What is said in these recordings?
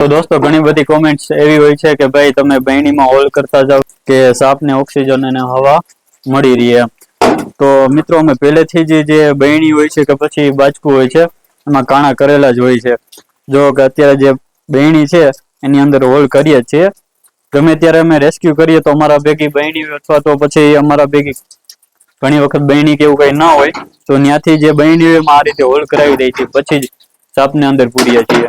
તો દોસ્તો ઘણી બધી કોમેન્ટ્સ એવી હોય છે કે ભાઈ તમે બહેણીમાં હોલ કરતા જાવ કે સાપને ઓક્સિજન અને હવા મળી રહે. તો મિત્રો અમે પહેલેથી જે બહેણી હોય છે કે પછી બાજકું હોય છે એમાં કાણા કરેલા જ હોય છે. જો કે અત્યારે જે બહેણી છે એની અંદર હોલ કરીએ છીએ. ગમે ત્યારે અમે રેસ્ક્યુ કરીએ તો અમારા ભેગી બહેણી અથવા તો પછી અમારા ભેગી ઘણી વખત બહેણી કે એવું કઈ ના હોય તો ત્યાંથી જે બહેણી હોય એમાં આ રીતે હોલ કરાવી દે છે પછી જ સાપને અંદર પૂરીએ છીએ.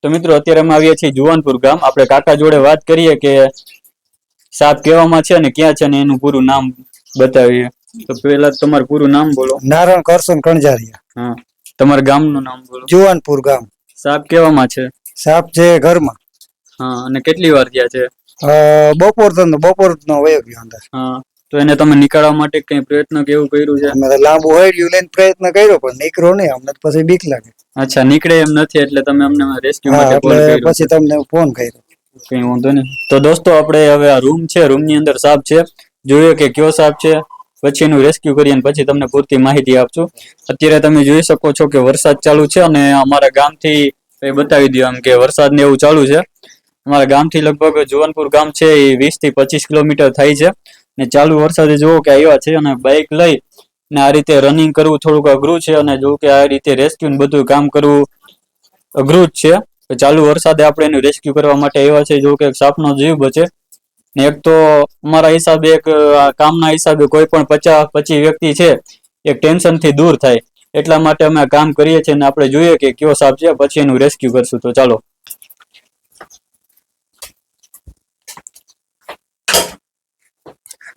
તો મિત્રો અત્યારે અમે આવીએ છીએ જુવાનપુર ગામ. આપણે કાકા જોડે વાત કરીએ કે સાપ કેવામાં છે ને ક્યાં છે ને એનું પૂરું નામ બતાવીએ. તો પેલા તમારું પૂરું નામ બોલો. નારાયણ કરશન કણજારિયા. હા, તમારા ગામનું નામ બોલો. જુવાનપુર ગામ. સાપ કેવામાં છે? સાપ છે ઘરમાં. હા, અને કેટલી વાર થયા છે? બપોર નો વયો ગયો અંદર. હા, તો એને તમે નીકાળવા માટે કઈ પ્રયત્ન કેવું કર્યું છે? અમે લાંબુ હોડ્યું લઈને પ્રયત્ન કર્યો પણ નીકળ્યો નહીં. અમને પછી બીક લાગે. અચ્છા, નીકળે એમ નથી એટલે તમે અમને રેસ્ક્યુ હા, માટે એટલે કોલ કર્યો. પછી તમને ફોન કર્યો. કઈ વાંધો નહીં. તો દોસ્તો આપણે હવે આ રૂમ છે, રૂમની અંદર સાપ છે, જોઈએ કે કયો સાપ છે, પછી એનું રેસ્ક્યુ કરીએ અને પછી તમને પૂરતી માહિતી આપશું. અત્યારે તમે જોઈ શકો છો કે વરસાદ ચાલુ છે અને અમારા ગામથી બતાવી દો આમ કે વરસાદ ને એવું ચાલુ છે. અમારા ગામથી લગભગ જુવાનપુર ગામ છે એ 20 થી 25 કિલોમીટર થાય છે. ને ચાલુ વરસાદે જુઓ કે આવ્યા છે અને બાઇક લઈ ને આ રીતે રનિંગ કરવું થોડુંક અઘરું છે અને જો કે આ રીતે રેસ્ક્યુ બધું કામ કરવું અઘરું જ છે. ચાલુ વરસાદે આપણે એનું રેસ્ક્યુ કરવા માટે આવ્યા છે. જો કે સાપનો જીવ બચે ને એક તો અમારા હિસાબે એક કામના હિસાબે કોઈ પણ 50-25 વ્યક્તિ છે એક ટેન્શન થી દૂર થાય એટલા માટે અમે કામ કરીએ છીએ અને આપણે જોઈએ કે કયો સાપ છે પછી એનું રેસ્ક્યુ કરશું. તો ચાલો.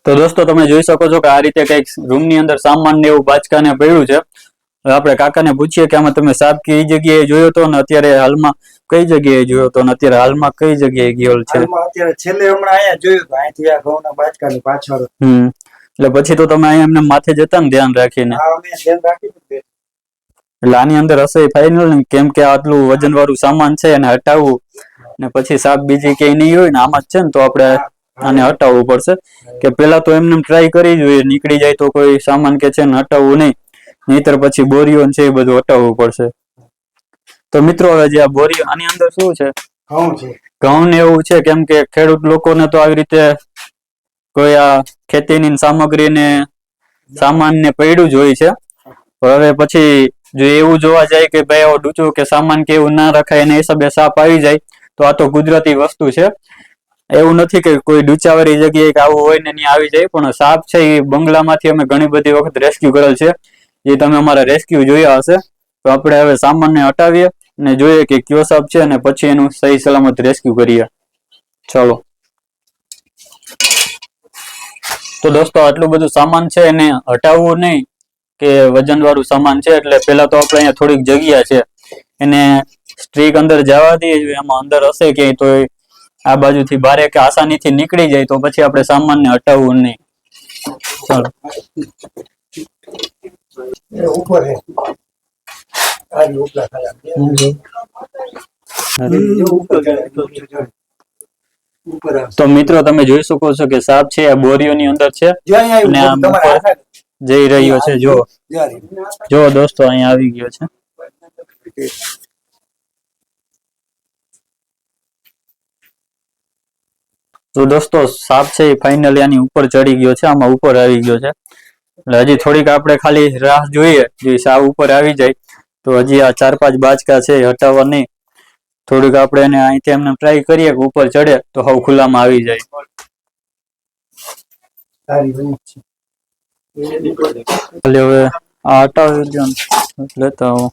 તો દોસ્તો તમે જોઈ શકો છો કે આ રીતે કઈક રૂમની અંદર સામાન ને એવું બાચકાને પડ્યું છે. આપણે કાકાને પૂછીએ કે આમાં તમે સાપ કઈ જગ્યાએ જોયો હતો ને અત્યારે હાલમાં કઈ જગ્યાએ જોયો હતો ને અત્યારે હાલમાં કઈ જગ્યાએ ગયો છે? અત્યારે છેલ્લે હમણાં અહીંયા જોયું તો અહીંથી આ ઘઉંના બાચકાની પાછળ. એટલે પછી તો તમે અહીંયા એમને માથે જતા ને ધ્યાન રાખીને. એટલે આની અંદર હશે ફાઇનલ ને કેમ કે આટલું વજન વાળું સામાન છે એને હટાવવું ને પછી સાપ બીજી કઈ નહીં હોય ને આમાં જ છે ને તો આપણે આને હટાવવું પડશે. કે પેલા તો એમને ટ્રાય કરી જોઈએ, નીકળી જાય તો કોઈ સામાન કે છે ને હટાવવું નહીં, નહીતર પછી બોરીઓ છે એ બધું હટાવવું પડશે. તો મિત્રો હવે જે આ બોરીઓ આની અંદર શું છે? ઘઉં છે. ઘઉં ને એવું છે કેમ કે ખેડૂત લોકોને તો આવી રીતે કોઈ આ ખેતીની સામગ્રીને સામાન ને પડ્યું જ હોય છે. હવે પછી જો એવું જોવા જાય કે ભાઈ આવો ડૂચો કે સામાન કે એવું ના રખાય એના હિસાબે સાપ આવી જાય તો આ તો કુદરતી વસ્તુ છે. એવું નથી કે કોઈ ડૂચાવાળી જગ્યાએ કે આવું હોય ને ત્યાં આવી જાય, પણ સાપ છે એ બંગલામાંથી અમે ઘણી બધી વખત રેસ્ક્યુ કરેલ છે. જે તમે અમારા રેસ્ક્યુ જોયા હશે. તો આપણે હવે સામાનને હટાવીએ અને જોઈએ કે કયો સાપ છે અને પછી એનું સહી સલામત રેસ્ક્યુ કરીએ. ચાલો. તો દોસ્તો આટલું બધું સામાન છે એને હટાવવું નહીં કે વજન વાળું સામાન છે એટલે પેલા તો આપણે અહીંયા થોડીક જગ્યા છે એને સ્ટ્રીક અંદર જવા દઈએ. એમાં અંદર હશે ક્યાંય તો આ બાજુથી બારે કે આસાનીથી નીકળી જાય તો પછી આપણે સામાનને હટાવવું નહીં. ચાલો. ઉપર હે તો મિત્રો તમે જોઈ શકો છો કે સાપ છે આ બોરીઓની અંદર છે અને આમ ઉપર જઈ રહ્યો છે. જો દોસ્તો અહીંયા આવી ગયો છે. તો દોસ્તો સાપ છે એ ફાઇનલી આની ઉપર ચડી ગયો છે, આમાં ઉપર આવી ગયો છે. એટલે હજી થોડીક આપણે ખાલી રાહ જોઈએ જે સાપ ઉપર આવી જાય તો હજી આ 4-5 બાચકા છે એ હટાવવા નહીં. થોડીક આપણે એને અહીંથી એમને ટ્રાય કરીએ કે ઉપર ચડે તો હવે ખુલ્લામાં આવી જાય. હવે આ હટાવી દો લેતા આવો.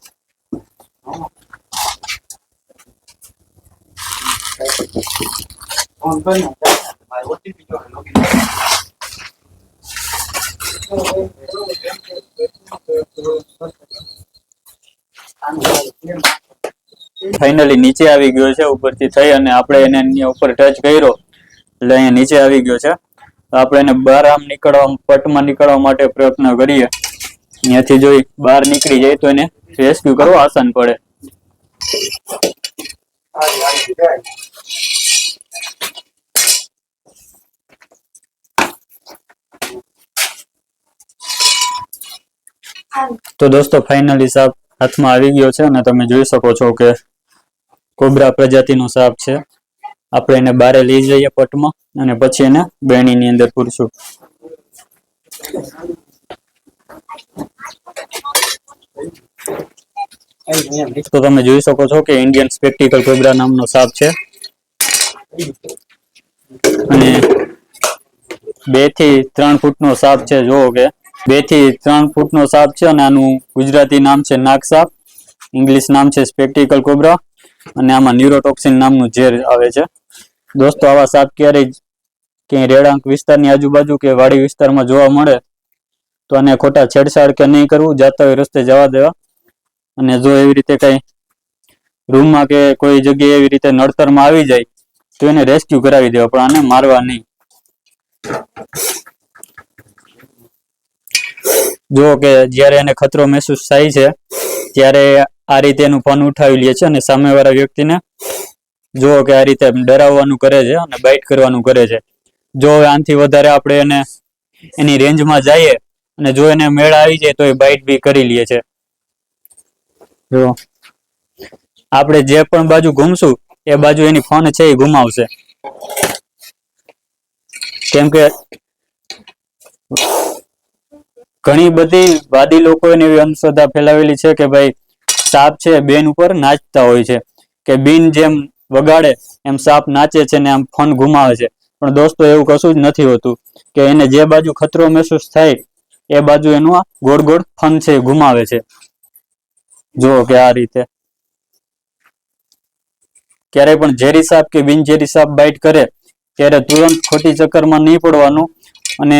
ફાઇનલી નીચે આવી ગયો છે ઉપરથી થઈ અને આપણે એને ઉપર ટચ કર્યો એટલે અહીંયા નીચે આવી ગયો છે. આપણે એને બહાર આમ નીકળવા પટમાં નીકળવા માટે પ્રયત્ન કરીએ. અહીંયાથી જોઈ બહાર નીકળી જાય તો એને રેસ્ક્યુ કરવો આસાન પડે. તો દોસ્તો ફાઇનલી સાપ હાથમાં આવી ગયો છે અને તમે જોઈ શકો છો કે કોબરા પ્રજાતિનો સાપ છે. આપણે એને બારે લઈ જઈએ પટમાં અને પછી એને બેણીની અંદર પૂરશું. તો તમે જોઈ શકો છો કે ઇન્ડિયન સ્પેક્ટિકલ કોબરા નામનો સાપ છે અને 2 થી 3 ફૂટનો સાપ છે. જોવો કે 2 થી 3 ફૂટનો સાપ છે અને આનું ગુજરાતી નામ છે નાગ સાપ, ઇંગ્લિશ નામ છે સ્પેક્ટિકલ કોબરા અને આમાં ન્યુરોટોક્સિન નામનું ઝેર આવે છે. દોસ્તો આવા સાપ ક્યારેય ક્યાંય રેડાંક વિસ્તારની આજુબાજુ કે વાડી વિસ્તારમાં જોવા મળે તો આને ખોટા છેડછાડ કે નહીં કરવું, જાતા હોય રસ્તે જવા દેવા. અને જો એવી રીતે કઈ રૂમમાં કે કોઈ જગ્યાએ એવી રીતે નડતરમાં આવી જાય તો એને રેસ્ક્યુ કરાવી દેવા, પણ આને મારવા નહીં. જો કે જ્યારે એને ખતરો મહેસૂસ થાય છે ત્યારે આ રીતે એનું ફોન ઉઠાવી લે છે અને સામેવાળા વ્યક્તિને જો કે આ રીતે ડરાવવાનું કરે છે અને બાઇટ કરવાનું કરે છે. જો આનાથી વધારે આપણે એને એની રેન્જમાં જઈએ અને જો એને મેળ આવી જાય તો એ બાઇટ બી કરી લે છે. જો આપણે જે પણ બાજુ ઘૂમશું એ બાજુ એની ફોન છે એ ઘુમાવશે. કેમ કે ઘણી બધી વાદી લોકોએ એવી અંધશ્રદ્ધા ફેલાવેલી છે કે ભાઈ સાપ છે બેન ઉપર નાચતા હોય છે, કે બીન જેમ વગાડે એમ સાપ નાચે છે ને આમ ફોન ઘુમાવે છે. પણ દોસ્તો એવું કશું જ નથી હોતું, કે એને જે બાજુ ખતરો મહેસૂસ થાય એ બાજુ એનું આ ગોળ ગોળ ફન છે એ ઘુમાવે છે. જુઓ કે આ રીતે ક્યારેય પણ ઝેરી સાપ કે બિનઝેરી સાપ બાઇટ કરે ત્યારે તુરંત ખોટી ચક્કરમાં નહીં પડવાનું અને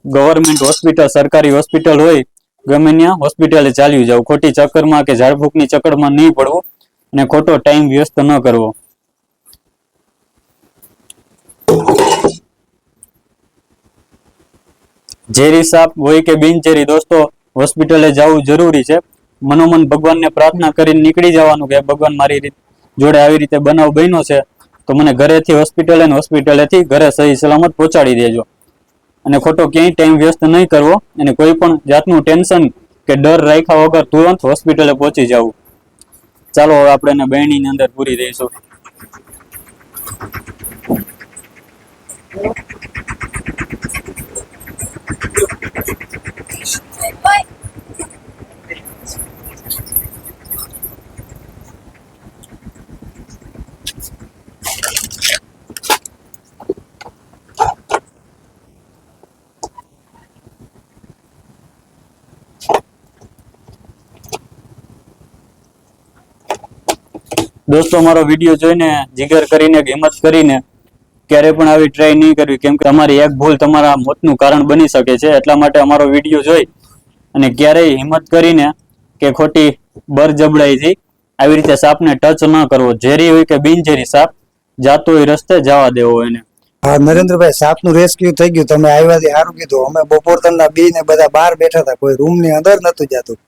ગવર્મેન્ટ હોસ્પિટલ, સરકારી હોસ્પિટલ હોય ગમે ત્યાં હોસ્પિટલે ચાલ્યું જાવ. ખોટી ચક્કરમાં કે ઝાડફૂંકની ચક્કરમાં નહીં પડવું અને ખોટો ટાઈમ વ્યસ્ત ન કરવો. ઝેરી સાપ હોય કે બિનઝેરી દોસ્તો હોસ્પિટલે જવું જરૂરી છે. મનોમન ભગવાનને પ્રાર્થના કરીને નીકળી જવાનું કે ભગવાન મારી જોડે આવી રીતે બનાવ બન્યો છે તો મને ઘરેથી હોસ્પિટલે અને હોસ્પિટલેથી ઘરે સહી સલામત પહોંચાડી દેજો. અને ખોટો ક્યાંય ટાઈમ વ્યસ્ત નહીં કરવો અને કોઈ પણ જાતનું ટેન્શન કે ડર રાખ્યા વગર તુરંત હોસ્પિટલે પહોંચી જવું. ચાલો હવે આપણે એને બહેણીની અંદર પૂરી દઈશું. દોસ્તો મારો વિડીયો જોઈને જીગર કરીને હિંમત કરીને ક્યારે પણ આવી ટ્રાય નહીં કરવી, કેમ કે તમારી એક ભૂલ તમારા મોતનું કારણ બની શકે છે. એટલા માટે અમારો વિડીયો જોઈ અને ક્યારેય હિંમત કરીને કે ખોટી બરજબડાઈથી આવી રીતે સાપને ટચ ન કરવો. ઝેરી હોય કે બિનઝેરી સાપ જાતો હોય રસ્તે જવા દેવો એને. હા નરેન્દ્રભાઈ, સાપનું રેસ્ક્યુ થઈ ગયું. તમે આવ્યાથી સારું કીધું. અમે બપોર તનના બી ને બધા બહાર બેઠા હતા, કોઈ રૂમ ની અંદર નતું જતું.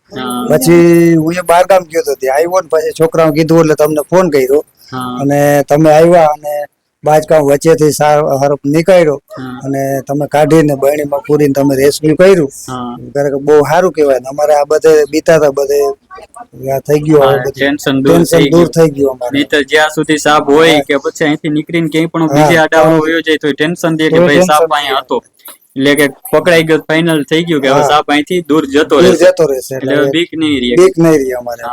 પછી હું એ બહાર ગામ ગયો હતો, ત્યાં આવ્યો ને પછી છોકરાઓ કીધું એટલે તમને ફોન કર્યો અને તમે આવ્યા અને બાજકામ વચ્ચેથી હરફ નીકળ્યો અને તમે કાઢીને બહેણીમાં પૂરીને તમે રેસ્ક્યુ કર્યું. બહુ સારું કહેવાય. અમારે આ બધે બીતા હતા, બધે થઈ ગયું, ટેન્શન દૂર થઈ ગયું અમારે. નહીતર જ્યાં સુધી સાપ હોય કે પછી અહીંથી નીકળીને ક્યાંય પણ બીજે આડાવડો વયો જાય તો ટેન્શન દે કે ભાઈ સાપ અહીંયા હતો, એટલે કે પકડાઈ ગયો, ફાઇનલ થઈ ગયું કે હવે સાપ અહીંથી દૂર જતો રહેશે. એટલે બીક નહીં રહે, બીક નહીં રહી અમારે.